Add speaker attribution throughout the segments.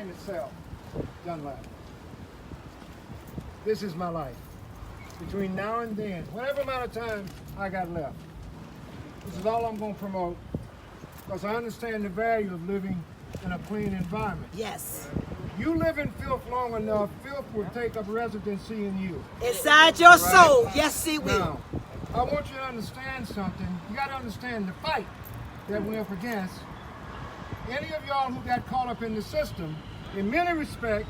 Speaker 1: name is Sal Dunlap. This is my life. Between now and then, whatever amount of time I got left, this is all I'm going to promote because I understand the value of living in a clean environment.
Speaker 2: Yes.
Speaker 1: You live in filth long enough, filth will take up residency in you.
Speaker 2: Inside your soul, yes it will.
Speaker 1: Now, I want you to understand something. You got to understand the fight that we're up against. Any of y'all who got caught up in the system, in many respects,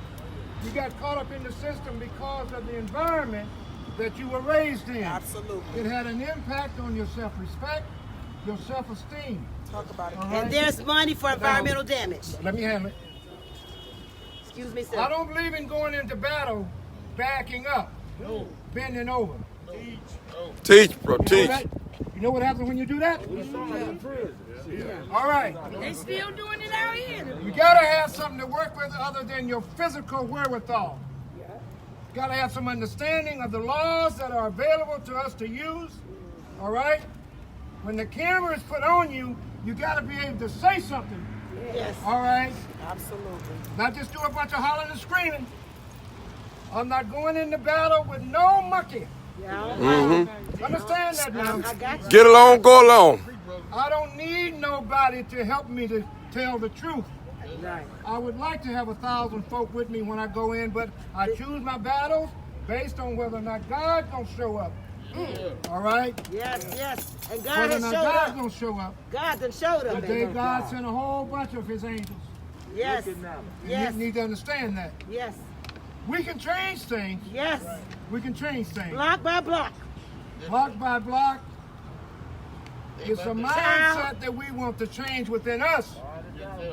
Speaker 1: you got caught up in the system because of the environment that you were raised in.
Speaker 2: Absolutely.
Speaker 1: It had an impact on your self-respect, your self-esteem.
Speaker 2: Talk about it.
Speaker 1: Right?
Speaker 2: And there's money for environmental damage.
Speaker 1: Let me handle it.
Speaker 2: Excuse me, sir.
Speaker 1: I don't believe in going into battle backing up, bending over.
Speaker 3: Teach, bro, teach.
Speaker 1: You know what happens when you do that? All right.
Speaker 4: They still doing it out here.
Speaker 1: You gotta have something to work with other than your physical wherewithal. You gotta have some understanding of the laws that are available to us to use. All right? When the camera is put on you, you gotta be able to say something.
Speaker 2: Yes.
Speaker 1: All right?
Speaker 2: Absolutely.
Speaker 1: Not just do a bunch of hollering and screaming. I'm not going into battle with no monkey.
Speaker 2: Yeah.
Speaker 1: Understand that now?
Speaker 2: I got you.
Speaker 3: Get along, go along.
Speaker 1: I don't need nobody to help me to tell the truth.
Speaker 2: Right.
Speaker 1: I would like to have 1,000 folk with me when I go in, but I choose my battles based on whether or not God's gonna show up. All right?
Speaker 2: Yes, yes. And God
Speaker 1: Whether or
Speaker 2: has
Speaker 1: not
Speaker 2: showed
Speaker 1: God's
Speaker 2: up.
Speaker 1: gonna show up.
Speaker 2: God done showed up.
Speaker 1: Today God sent a whole bunch of his angels.
Speaker 2: Yes. Yes.
Speaker 1: You need to understand that.
Speaker 2: Yes.
Speaker 1: We can change things.
Speaker 2: Yes.
Speaker 1: We can change things.
Speaker 2: Block by block.
Speaker 1: Block by block. It's a mindset that we want to change within us.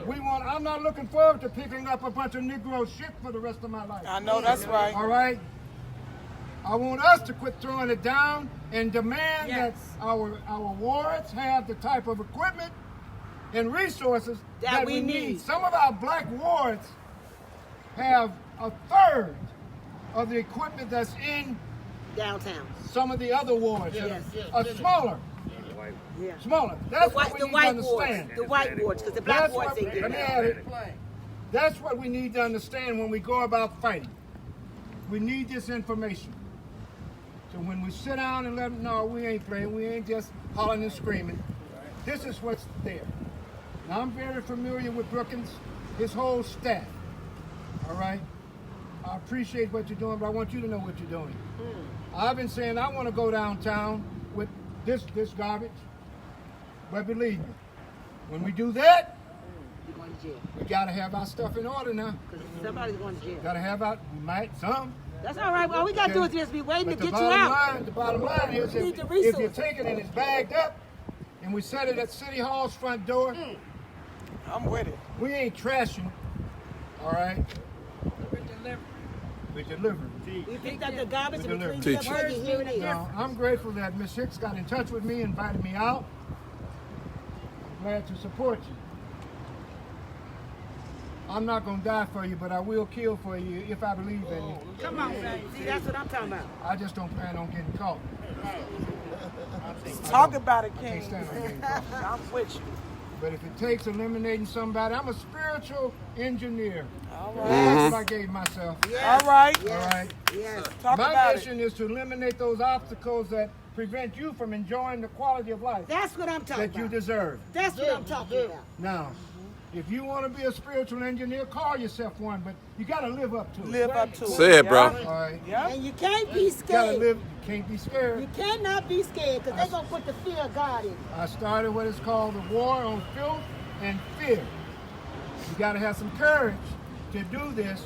Speaker 1: I'm not looking forward to picking up a bunch of Negro shit for the rest of my life.
Speaker 5: I know that's right.
Speaker 1: All right? I want us to quit throwing it down and demand that our wards have the type of equipment and resources that we need. Some of our black wards have a third of the equipment that's in
Speaker 2: downtown.
Speaker 1: Some of the other wards are smaller.
Speaker 2: Yeah.
Speaker 1: Smaller. That's what we
Speaker 2: The
Speaker 1: need to
Speaker 2: white
Speaker 1: understand.
Speaker 2: wards. The white wards, because the black wards ain't
Speaker 1: Let
Speaker 2: getting
Speaker 1: me
Speaker 2: that.
Speaker 1: add it. That's what we need to understand when we go about fighting. We need this information. So when we sit down and let them know we ain't playing, we ain't just hollering and screaming. This is what's there. Now I'm very familiar with Brookins, his whole staff. All right? I appreciate what you're doing, but I want you to know what you're doing. I've been saying I want to go downtown with this garbage. But believe me, when we do that,
Speaker 2: You're going to jail.
Speaker 1: we got to have our stuff in order now.
Speaker 2: Because somebody's going to jail.
Speaker 1: Got to have our, we might, some.
Speaker 2: That's all right. All we got to do is just be waiting
Speaker 1: But
Speaker 2: to get you out.
Speaker 1: the bottom line is
Speaker 2: We need the
Speaker 1: if
Speaker 2: resources.
Speaker 1: you take it and it's bagged up and we set it at City Hall's front door,
Speaker 5: I'm with it.
Speaker 1: we ain't trashing, all right? We deliver.
Speaker 2: You picked up the garbage and we cleaned
Speaker 3: Teach.
Speaker 2: it up and here it is.
Speaker 1: Now, I'm grateful that Miss Hicks got in touch with me, invited me out. I'm glad to support you. I'm not going to die for you, but I will kill for you if I believe in you.
Speaker 2: Come on, baby. See, that's what I'm talking about.
Speaker 1: I just don't plan on getting caught.
Speaker 5: Talk about it,
Speaker 1: I can't
Speaker 5: King.
Speaker 1: stand on getting caught.
Speaker 5: I'm with you.
Speaker 1: But if it takes eliminating somebody, I'm a spiritual engineer.
Speaker 5: All right.
Speaker 1: That's what I gave myself.
Speaker 2: Yes.
Speaker 5: All right.
Speaker 2: Yes.
Speaker 1: All right.
Speaker 2: Yes.
Speaker 5: Talk
Speaker 1: My
Speaker 5: about
Speaker 1: mission is to eliminate those obstacles that prevent you from enjoying the quality of life
Speaker 2: That's what I'm talking
Speaker 1: that you
Speaker 2: about.
Speaker 1: deserve.
Speaker 2: That's what I'm talking about.
Speaker 1: Now, if you want to be a spiritual engineer, call yourself one, but you got to live up to it.
Speaker 5: Live up to it.
Speaker 3: Say it, bro.
Speaker 1: All right.
Speaker 5: Yeah.
Speaker 2: And you can't be
Speaker 1: You got to
Speaker 2: scared.
Speaker 1: live. You can't be scared.
Speaker 2: You cannot be scared because they're going to put the fear of God in you.
Speaker 1: I started what is called the war on filth and fear. You got to have some courage to do this.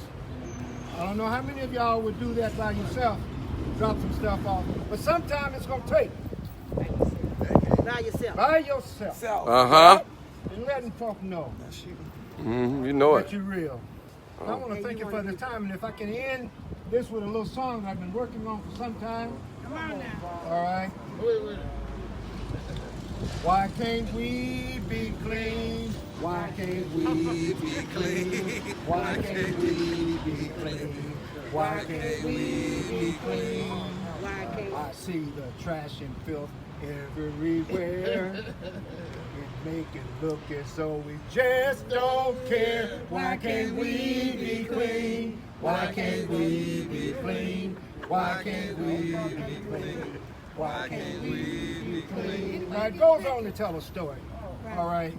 Speaker 1: I don't know how many of y'all would do that by yourself, drop some stuff off, but sometimes it's going to take
Speaker 2: By yourself.
Speaker 1: by yourself
Speaker 5: Self.
Speaker 3: Uh-huh.
Speaker 1: and letting folk know
Speaker 3: You know
Speaker 1: that
Speaker 3: it.
Speaker 1: you're real. I want to thank you for the time, and if I can end this with a little song that I've been working on for some time.
Speaker 4: Come on now.
Speaker 1: All right. Why can't we be clean? Why can't we be clean? Why can't we be clean? Why can't we be clean?
Speaker 2: Why can't
Speaker 1: I see the trash and filth everywhere. It make it look as though we just don't care. Why can't we be clean? Why can't we be clean? Why can't we be clean? Why can't we be clean? Now it goes on to tell a story. All right?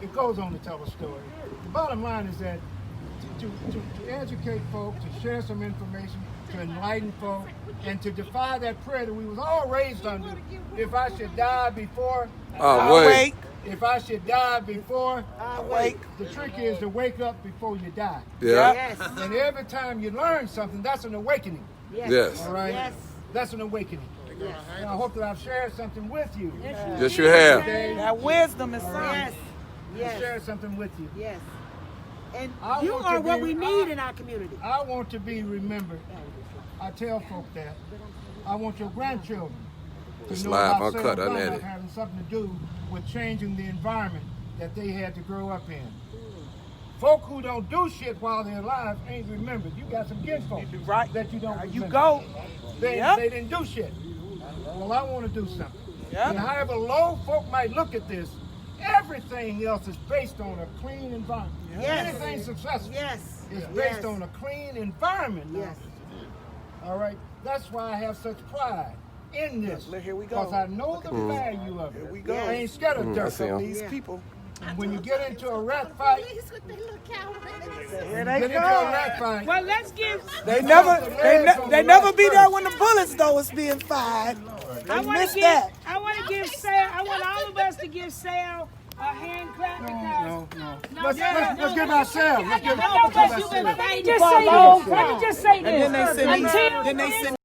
Speaker 1: It goes on to tell a story. The bottom line is that to educate folks, to share some information, to enlighten folks, and to defy that prayer that we was all raised under. If I should die before,
Speaker 5: I'll wake.
Speaker 1: if I should die before,
Speaker 2: I'll
Speaker 5: Wake.
Speaker 1: the trick is to wake up before you die.
Speaker 3: Yeah.
Speaker 2: Yes.
Speaker 1: And every time you learn something, that's an awakening.
Speaker 3: Yes.
Speaker 1: All right?
Speaker 2: Yes.
Speaker 1: That's an awakening.
Speaker 2: Yes.
Speaker 1: And I hope that I've shared something with you.
Speaker 3: Yes, you have.
Speaker 1: Today,
Speaker 5: That wisdom is something.
Speaker 2: Yes.
Speaker 1: I
Speaker 2: Yes.
Speaker 1: shared something with you.
Speaker 2: Yes. And
Speaker 1: I
Speaker 2: you
Speaker 1: want to
Speaker 2: are what
Speaker 1: be-
Speaker 2: we need in our community.
Speaker 1: I want to be remembered. I tell folk that. I want your grandchildren to
Speaker 3: It's
Speaker 1: know
Speaker 3: live,
Speaker 1: about
Speaker 3: uncut,
Speaker 1: Sarah
Speaker 3: unedited.
Speaker 1: Brown having something to do with changing the environment that they had to grow up in. Folk who don't do shit while they're alive ain't remembered. You got some kinfolk
Speaker 5: Right.
Speaker 1: that you don't
Speaker 5: There
Speaker 1: remember.
Speaker 5: you go.
Speaker 1: They
Speaker 5: Yep.
Speaker 1: didn't do shit. Well, I want to do something.
Speaker 5: Yep.
Speaker 1: And however low folk might look at this, everything else is based on a clean environment.
Speaker 2: Yes.
Speaker 1: Anything successful
Speaker 2: Yes.
Speaker 1: is
Speaker 2: Yes.
Speaker 1: based on a clean environment. now.
Speaker 2: Yes.
Speaker 1: All right. That's why I have such pride in this.
Speaker 5: Look, here we go.
Speaker 1: Because I know the value of it.
Speaker 5: Here we go.
Speaker 1: I ain't scared of
Speaker 3: I
Speaker 1: dirt.
Speaker 3: see 'em.
Speaker 5: These
Speaker 2: Yeah.
Speaker 5: people.
Speaker 1: And when you get into a rat fight,
Speaker 5: Here
Speaker 1: get
Speaker 5: they
Speaker 1: into a
Speaker 5: go.
Speaker 1: rat fight.
Speaker 4: Well, let's give.
Speaker 5: They never be there when the bullets though is being fired.
Speaker 4: I
Speaker 5: They
Speaker 4: want
Speaker 5: missed
Speaker 4: to give.
Speaker 5: that.
Speaker 4: I want to give Sal. I want all of us to give Sal a hand clap because.
Speaker 1: No.
Speaker 4: No,
Speaker 1: Let's
Speaker 4: no,
Speaker 1: give ourselves. Let's give
Speaker 4: no, because you've been
Speaker 1: ourselves.
Speaker 4: fighting for a long time. Let me just say this.
Speaker 5: And then they send me.
Speaker 4: Until
Speaker 5: Then they send